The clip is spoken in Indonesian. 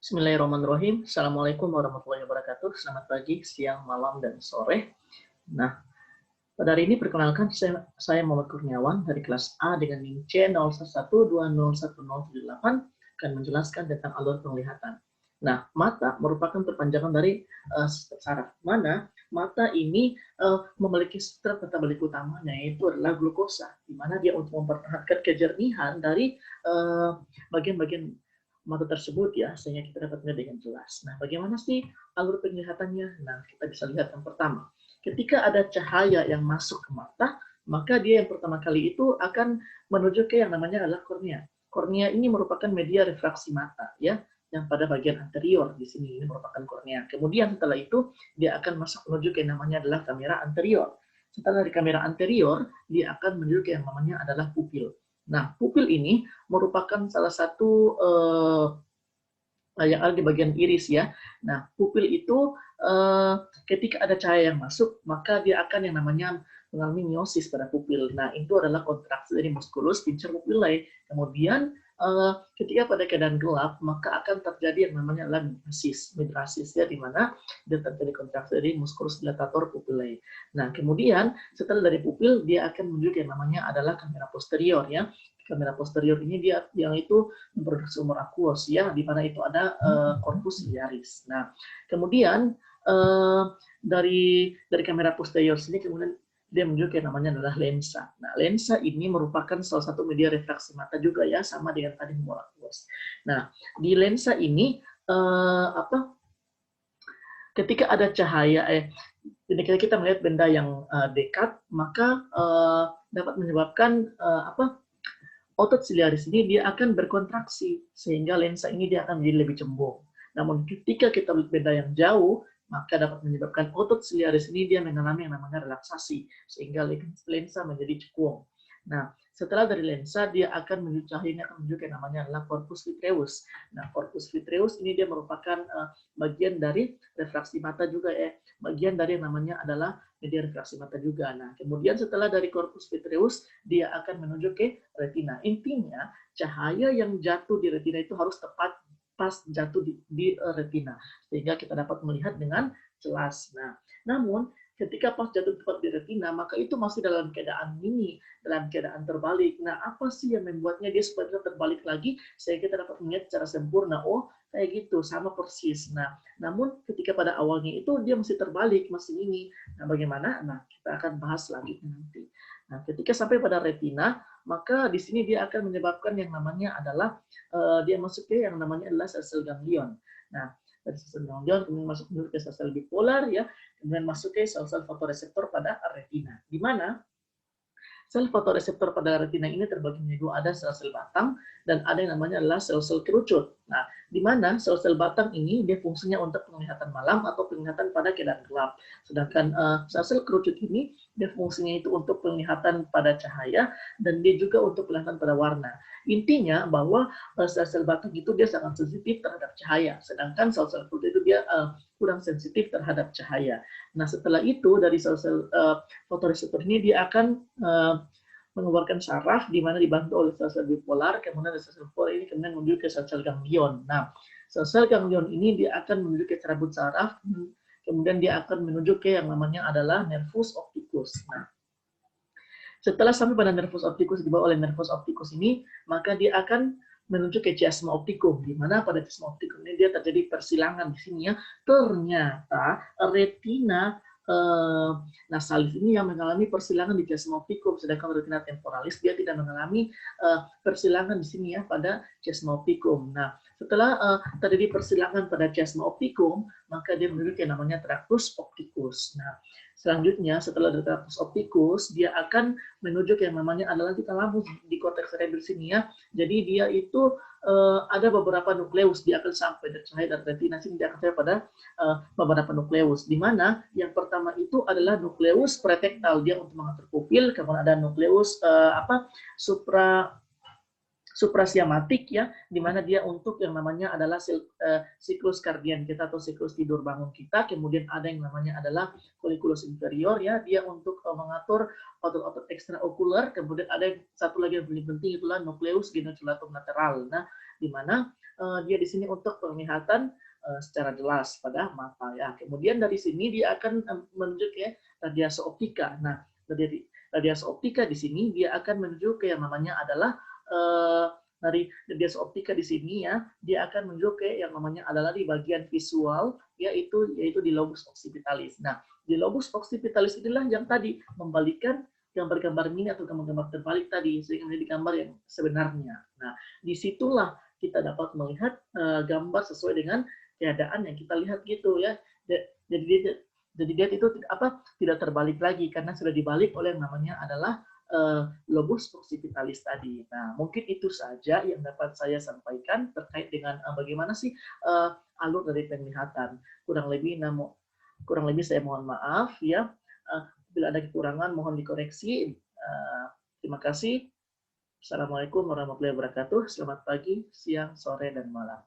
Bismillahirrahmanirrahim. Assalamualaikum warahmatullahi wabarakatuh. Selamat pagi, siang, malam, dan sore. Nah, pada hari ini perkenalkan saya Muhammad Kurniawan dari kelas A dengan NIM C01201078 akan menjelaskan tentang alur penglihatan. Nah, mata merupakan perpanjangan dari sistem saraf. Mana mata ini memiliki struktur tata balik utamanya, yaitu adalah glukosa, di mana dia untuk mempertahankan kejernihan dari bagian-bagian mata tersebut ya, sehingga kita dapat melihat dengan jelas. Nah, bagaimana sih alur penglihatannya? Nah, kita bisa lihat yang pertama. Ketika ada cahaya yang masuk ke mata, maka dia yang pertama kali itu akan menuju ke yang namanya adalah kornea. Kornea ini merupakan media refraksi mata ya, yang pada bagian anterior di sini ini merupakan kornea. Kemudian setelah itu dia akan masuk menuju ke yang namanya adalah kamera anterior. Setelah dari kamera anterior, dia akan menuju ke yang namanya adalah pupil. Nah, pupil ini merupakan salah satu yang ada di bagian iris ya. Nah, pupil itu ketika ada cahaya yang masuk, maka dia akan yang namanya mengalami miosis pada pupil. Nah, itu adalah kontraksi dari musculus pincer pupillae. Kemudian ketika pada keadaan gelap, maka akan terjadi yang namanya adalah midrasis ya, di mana dia terjadi kontraksi dari musculus dilatator pupillae. Nah, kemudian setelah dari pupil, dia akan menuju yang namanya adalah kamera posterior ya. Kamera posterior ini dia yang itu memproduksi umur aquos ya, di mana itu ada corpus ciliaris. Nah, kemudian dari kamera posterior sini kemudian dia menuju ke namanya adalah lensa. Nah, lensa ini merupakan salah satu media refraksi mata juga ya, sama dengan tadi umur aquos. Nah, di lensa ini ketika ada cahaya ketika kita melihat benda yang dekat, maka dapat menyebabkan otot siliaris ini dia akan berkontraksi sehingga lensa ini dia akan menjadi lebih cembung. Namun ketika kita melihat benda yang jauh, maka dapat menyebabkan otot siliaris ini dia mengalami yang namanya relaksasi sehingga lensa menjadi cekung. Nah, setelah dari lensa dia akan menuju cahaya akan menuju ke namanya adalah corpus vitreus. Nah, corpus vitreus ini dia merupakan bagian dari refraksi mata juga ya. Bagian dari yang namanya adalah media refraksi mata juga. Nah, kemudian setelah dari corpus vitreus, dia akan menuju ke retina. Intinya, cahaya yang jatuh di retina itu harus tepat pas jatuh di retina, sehingga kita dapat melihat dengan jelas. Nah, namun ketika pas jatuh tepat di retina, maka itu masih dalam keadaan mini, dalam keadaan terbalik. Nah, apa sih yang membuatnya dia supaya terbalik lagi, sehingga kita dapat melihat secara sempurna, oh kayak gitu, sama persis. Nah, namun ketika pada awalnya itu dia masih terbalik, masih ini. Nah, bagaimana? Nah, kita akan bahas selanjutnya nanti. Nah, ketika sampai pada retina, maka di sini dia akan menyebabkan yang namanya adalah dia masuk ke yang namanya adalah sel-sel ganglion. Nah, dari sel-sel ganglion kemudian masuk ke sel-sel bipolar ya, kemudian masuk ke sel-sel fotoreseptor pada retina. Di mana sel fotoreseptor pada retina ini terbagi menjadi dua, ada sel-sel batang dan ada yang namanya adalah sel-sel kerucut. Nah, di mana sel-sel batang ini dia fungsinya untuk penglihatan malam atau penglihatan pada keadaan gelap. Sedangkan sel-sel kerucut ini dia fungsinya itu untuk penglihatan pada cahaya dan dia juga untuk penglihatan pada warna. Intinya bahwa sel-sel batang itu dia sangat sensitif terhadap cahaya, sedangkan sel-sel kerucut itu dia kurang sensitif terhadap cahaya. Nah, setelah itu dari sel-sel fotoreseptor ini dia akan mengeluarkan syaraf di mana dibantu oleh sel-sel bipolar, kemudian sel-sel bipolar ini kemudian menuju ke sel-sel ganglion. Nah, sel-sel ganglion ini dia akan menuju ke cerabut saraf, kemudian dia akan menuju ke yang namanya adalah nervus opticus. Nah, setelah sampai pada nervus opticus dibawa oleh nervus opticus ini, maka dia akan menuju ke chiasma opticum, di mana pada chiasma opticum ini dia terjadi persilangan di sini ya. Ternyata retina nasalis ini yang mengalami persilangan di chiasma opticum, sedangkan retina temporalis dia tidak mengalami persilangan di sini ya pada chiasma opticum. Nah, setelah terjadi persilangan pada chiasma opticum, maka dia menuju ke namanya tractus opticus. Nah, selanjutnya setelah dari tractus opticus, dia akan menuju ke yang namanya adalah thalamus di korteks cerebral sini ya. Jadi dia itu ada beberapa nukleus, dia akan sampai dari cahaya dan retina sini dia akan sampai pada beberapa nukleus, di mana yang pertama itu adalah nukleus pretektal dia untuk mengatur pupil, kemudian ada nukleus supra suprasiamatik ya, di mana dia untuk yang namanya adalah siklus kardian kita atau siklus tidur bangun kita. Kemudian ada yang namanya adalah colliculus inferior ya, dia untuk mengatur otot-otot ekstraokuler. Kemudian ada satu lagi yang paling penting itulah nucleus genitulatum lateral. Nah, di mana dia di sini untuk penglihatan secara jelas pada mata ya. Kemudian dari sini dia akan menuju ke radiasi optika. Nah, dari radiasi optika di sini dia akan menuju ke yang namanya adalah dari radius optika di sini ya, dia akan menuju ke yang namanya adalah di bagian visual, yaitu di lobus occipitalis. Nah, di lobus occipitalis inilah yang tadi membalikkan gambar-gambar mini atau gambar-gambar terbalik tadi sehingga menjadi gambar yang sebenarnya. Nah, disitulah kita dapat melihat gambar sesuai dengan keadaan yang kita lihat gitu ya. Jadi dia itu tidak terbalik lagi karena sudah dibalik oleh yang namanya adalah lobus occipitalis tadi. Nah, mungkin itu saja yang dapat saya sampaikan terkait dengan bagaimana sih alur dari penglihatan. Kurang lebih saya mohon maaf ya. Bila ada kekurangan mohon dikoreksi. Terima kasih. Assalamualaikum warahmatullahi wabarakatuh. Selamat pagi, siang, sore, dan malam.